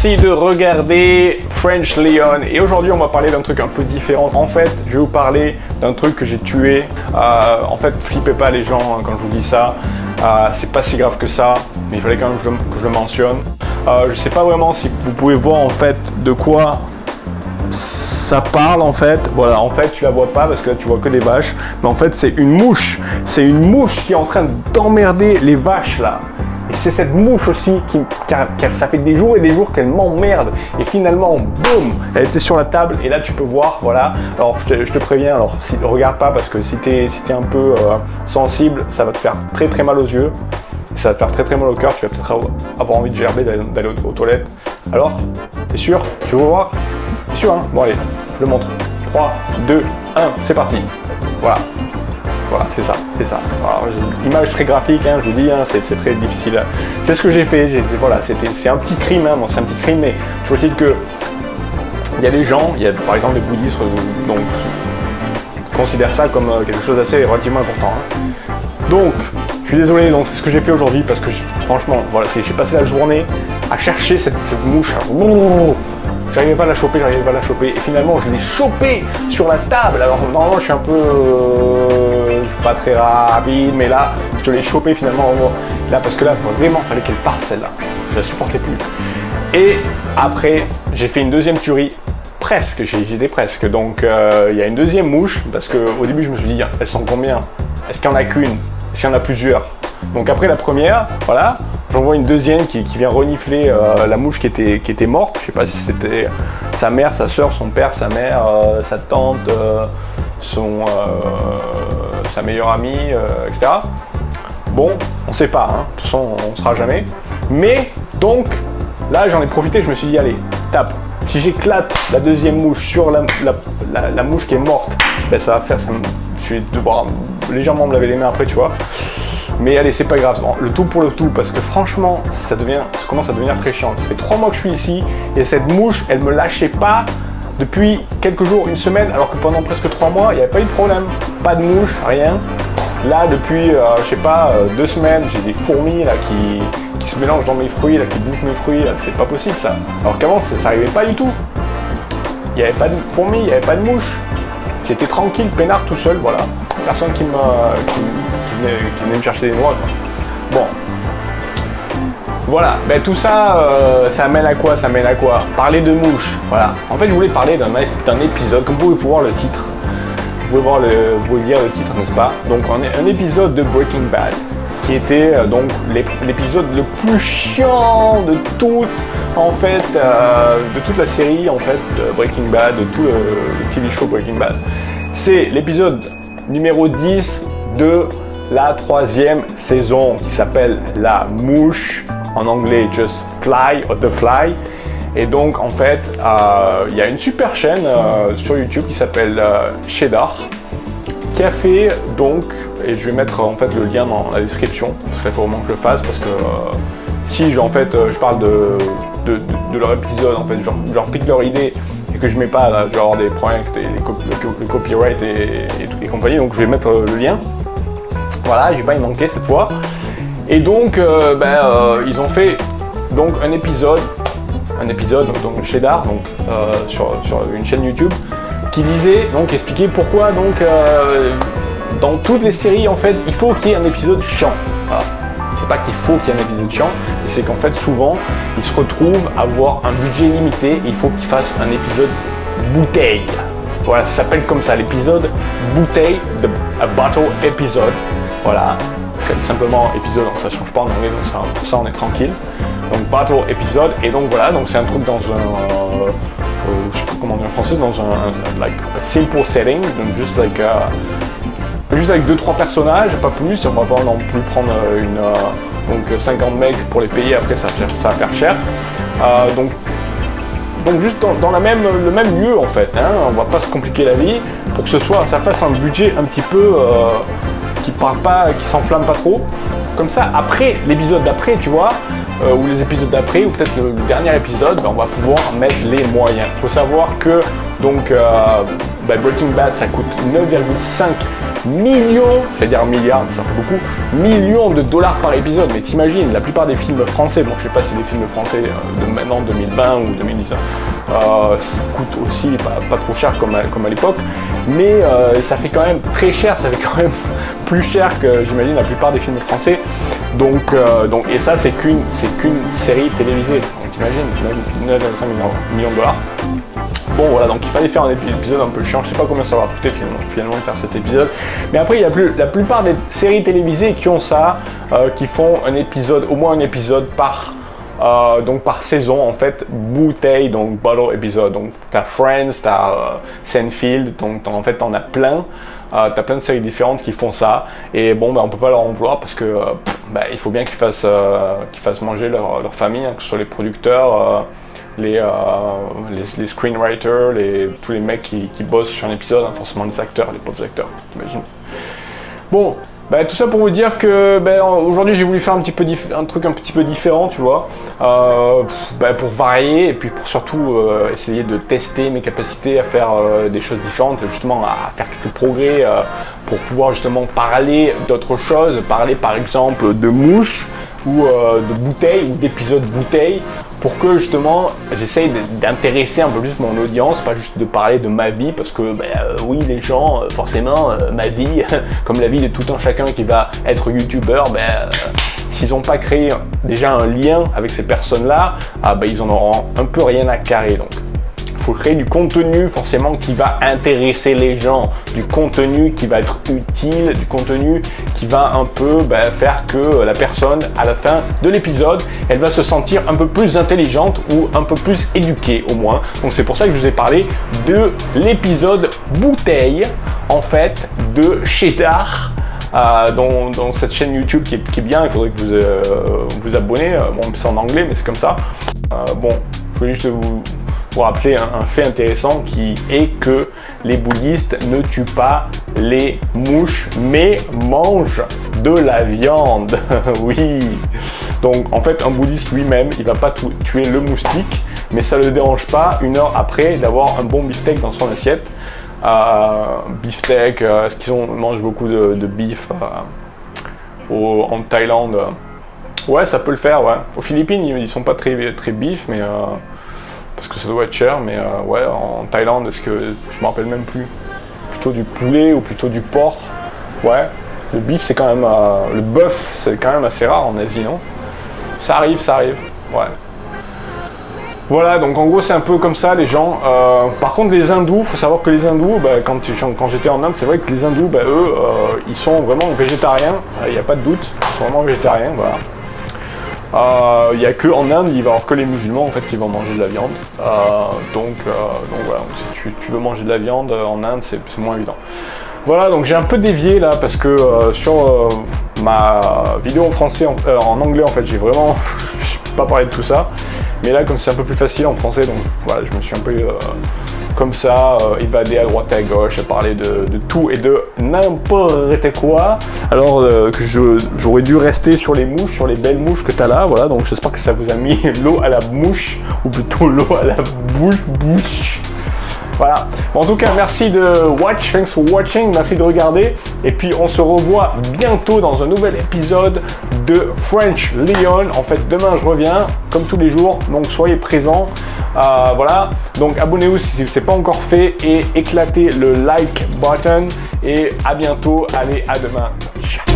Merci de regarder French Leon et aujourd'hui on va parler d'un truc un peu différent. En fait, je vais vous parler d'un truc que j'ai tué. En fait, flippez pas les gens hein, quand je vous dis ça. C'est pas si grave que ça, mais il fallait quand même que je le mentionne. Je sais pas vraiment si vous pouvez voir en fait de quoi ça parle en fait. Voilà, en fait tu la vois pas parce que là tu vois que des vaches, mais en fait c'est une mouche. C'est une mouche qui est en train d'emmerder les vaches là. Et c'est cette mouche aussi ça fait des jours et des jours qu'elle m'emmerde. Et finalement, boum, elle était sur la table et là tu peux voir, voilà. Alors je te préviens, alors regarde pas parce que si t'es un peu sensible, ça va te faire très très mal aux yeux. Ça va te faire très très mal au cœur, tu vas peut-être avoir envie de gerber, d'aller aux toilettes. Alors, t'es sûr? Tu veux voir? T'es sûr hein? Bon allez, je le montre. 3, 2, 1, c'est parti. Voilà. Voilà, c'est ça, c'est ça. Alors, image très graphique, hein, je vous dis, hein, c'est très difficile. C'est ce que j'ai fait, voilà, c'est un petit crime, hein, bon, c'est un petit crime, mais je veux dire que il y a des gens, il y a par exemple les bouddhistes, donc considèrent ça comme quelque chose d'assez relativement important. Hein. Donc, je suis désolé, donc c'est ce que j'ai fait aujourd'hui parce que franchement, voilà, j'ai passé la journée à chercher cette mouche. J'arrivais pas à la choper, et finalement je l'ai chopée sur la table. Alors normalement je suis un peu pas très rapide, mais là je te l'ai chopée finalement là parce que là vraiment il fallait qu'elle parte celle-là. Je la supportais plus. Et après j'ai fait une deuxième tuerie, presque, j'étais presque. Donc il y a une deuxième mouche parce qu'au début je me suis dit elles sont combien? Est-ce qu'il y en a qu'une? Est-ce qu'il y en a plusieurs? Donc après la première, voilà. J'en vois une deuxième qui vient renifler la mouche qui était morte. Je sais pas si c'était sa mère, sa soeur, son père, sa mère, sa tante, sa meilleure amie, etc. Bon, on sait pas, hein. De toute façon on ne saura jamais. Mais donc là j'en ai profité, je me suis dit allez, tape. Si j'éclate la deuxième mouche sur la mouche qui est morte, ben ça va faire, je vais devoir légèrement me laver les mains après, tu vois. Mais allez, c'est pas grave, le tout pour le tout, parce que franchement, ça commence à devenir très chiant. Ça fait 3 mois que je suis ici, et cette mouche, elle me lâchait pas depuis quelques jours, une semaine, alors que pendant presque 3 mois, il n'y avait pas eu de problème. Pas de mouche, rien. Là, depuis, je sais pas, 2 semaines, j'ai des fourmis là qui se mélangent dans mes fruits, là, qui bouffent mes fruits, là, c'est pas possible ça. Alors qu'avant, ça arrivait pas du tout. Il n'y avait pas de fourmis, il n'y avait pas de mouche. J'étais tranquille, peinard, tout seul, voilà. Personne qui venait me chercher des noix. Bon, voilà, ben, tout ça, ça mène à quoi? Ça mène à quoi? Parler de mouches, voilà. En fait, je voulais parler d'un épisode, comme vous pouvez voir le titre. Vous pouvez lire le titre, n'est-ce pas? Donc, un épisode de Breaking Bad, qui était donc l'épisode le plus chiant de toute, en fait, de toute la série, en fait, de Breaking Bad, de tout le TV show Breaking Bad. C'est l'épisode numéro 10 de la 3e saison qui s'appelle La Mouche, en anglais Just Fly or The Fly. Et donc en fait il y a une super chaîne sur YouTube qui s'appelle Cheddar qui a fait donc, et je vais mettre en fait le lien dans la description parce qu'il faut vraiment que je le fasse parce que si en fait je parle de leur épisode, en fait je leur pique leur idée et que je mets pas là, je vais avoir des problèmes avec le copyright et compagnie, donc je vais mettre le lien. Voilà, je vais pas y manquer cette fois. Et donc ils ont fait donc un épisode donc Cheddar, donc sur une chaîne YouTube qui disait, donc expliquait pourquoi donc dans toutes les séries en fait il faut qu'il y ait un épisode chiant. Voilà. C'est pas qu'il faut qu'il y ait un épisode chiant, mais c'est qu'en fait souvent ils se retrouvent à avoir un budget limité et il faut qu'ils fassent un épisode bouteille. Voilà, ça s'appelle comme ça, l'épisode bouteille, a bottle episode. Voilà, simplement épisode, donc ça change pas en anglais, donc ça, pour ça on est tranquille. Donc bottle episode, et donc voilà, donc c'est un truc dans un, je sais pas comment dire en français, dans un like a simple setting, donc juste avec 2-3 personnages, pas plus, on va pas non plus prendre donc 50 mecs pour les payer, après ça va faire cher. Donc juste dans le même lieu en fait, hein, on va pas se compliquer la vie pour que ça fasse un budget un petit peu qui parle pas, qui s'enflamme pas trop. Comme ça, après l'épisode d'après, tu vois, ou les épisodes d'après, ou peut-être le dernier épisode, on va pouvoir mettre les moyens. Il faut savoir que donc Breaking Bad ça coûte 9,5 millions, c'est-à-dire milliards, ça fait beaucoup, millions de dollars par épisode. Mais t'imagines, la plupart des films français, bon je sais pas si les films français de maintenant 2020 ou 2019 coûtent aussi pas trop cher comme à l'époque, mais ça fait quand même très cher, ça fait quand même plus cher que j'imagine la plupart des films français. Donc et ça c'est qu'une série télévisée. Donc t'imagines 9,5 millions de dollars. Bon voilà, donc il fallait faire un épisode un peu chiant, je sais pas combien ça va coûter finalement de faire cet épisode. Mais après il y a la plupart des séries télévisées qui ont ça, qui font un épisode, au moins un épisode par saison en fait, bouteille, donc bottle épisode. Donc t'as Friends, t'as Seinfeld, donc en fait t'en as plein. T'as plein de séries différentes qui font ça, et bon on peut pas leur en vouloir parce que il faut bien qu'ils fassent manger leur famille, hein, que ce soit les producteurs, les screenwriters, tous les mecs qui bossent sur un épisode, hein, forcément les acteurs, les pauvres acteurs, t'imagines. Bon, tout ça pour vous dire que aujourd'hui j'ai voulu faire un truc un petit peu différent, tu vois, pour varier et puis pour surtout essayer de tester mes capacités à faire des choses différentes, justement à faire quelques progrès pour pouvoir justement parler d'autres choses, parler par exemple de mouches ou de bouteilles ou d'épisodes bouteilles, pour que justement j'essaye d'intéresser un peu plus mon audience, pas juste de parler de ma vie, parce que oui les gens, forcément ma vie, comme la vie de tout un chacun qui va être youtubeur, s'ils n'ont pas créé déjà un lien avec ces personnes là, ils en auront un peu rien à carrer. Donc il faut créer du contenu forcément qui va intéresser les gens, du contenu qui va être utile, du contenu qui va un peu faire que la personne à la fin de l'épisode, elle va se sentir un peu plus intelligente ou un peu plus éduquée au moins. Donc c'est pour ça que je vous ai parlé de l'épisode bouteille en fait de Cheddar. Dans cette chaîne YouTube qui est bien, il faudrait que vous vous abonnez. Bon, c'est en anglais, mais c'est comme ça. Bon, je voulais juste vous rappeler un fait intéressant qui est que les bouddhistes ne tuent pas les mouches, mais mangent de la viande. Oui. Donc en fait, un bouddhiste lui-même, il va pas tuer le moustique, mais ça ne le dérange pas une heure après d'avoir un bon beefsteak dans son assiette. Beefsteak, est-ce qu'ils mangent beaucoup de beef en Thaïlande? Ouais, ça peut le faire, ouais. Aux Philippines, ils sont pas très beef, mais parce que ça doit être cher, mais ouais, en Thaïlande, est-ce que je me rappelle même plus, plutôt du poulet ou plutôt du porc? Ouais, le beef c'est quand même, le bœuf c'est quand même assez rare en Asie, non? Ça arrive, ouais. Voilà, donc en gros c'est un peu comme ça les gens. Par contre les hindous, faut savoir que les hindous, quand j'étais en Inde, c'est vrai que les hindous, eux, ils sont vraiment végétariens, il n'y a pas de doute, ils sont vraiment végétariens, voilà. Il n'y a que en Inde, il va y avoir que les musulmans en fait qui vont manger de la viande. Donc voilà, si tu veux manger de la viande en Inde, c'est moins évident. Voilà, donc j'ai un peu dévié là parce que sur ma vidéo en français, en anglais en fait, j'ai vraiment pas parlé de tout ça. Mais là, comme c'est un peu plus facile en français, donc voilà, je me suis un peu comme ça, évadé à droite et à gauche, à parler de tout et de n'importe quoi. Alors que j'aurais dû rester sur les mouches, sur les belles mouches que tu as là, voilà. Donc j'espère que ça vous a mis l'eau à la mouche, ou plutôt l'eau à la bouche. Voilà. Bon, en tout cas, merci de watch, thanks for watching, merci de regarder. Et puis on se revoit bientôt dans un nouvel épisode de French Leon. En fait, demain je reviens, comme tous les jours, donc soyez présents. Voilà, donc abonnez-vous si ce n'est pas encore fait et éclatez le like button. Et à bientôt, allez, à demain. Ciao.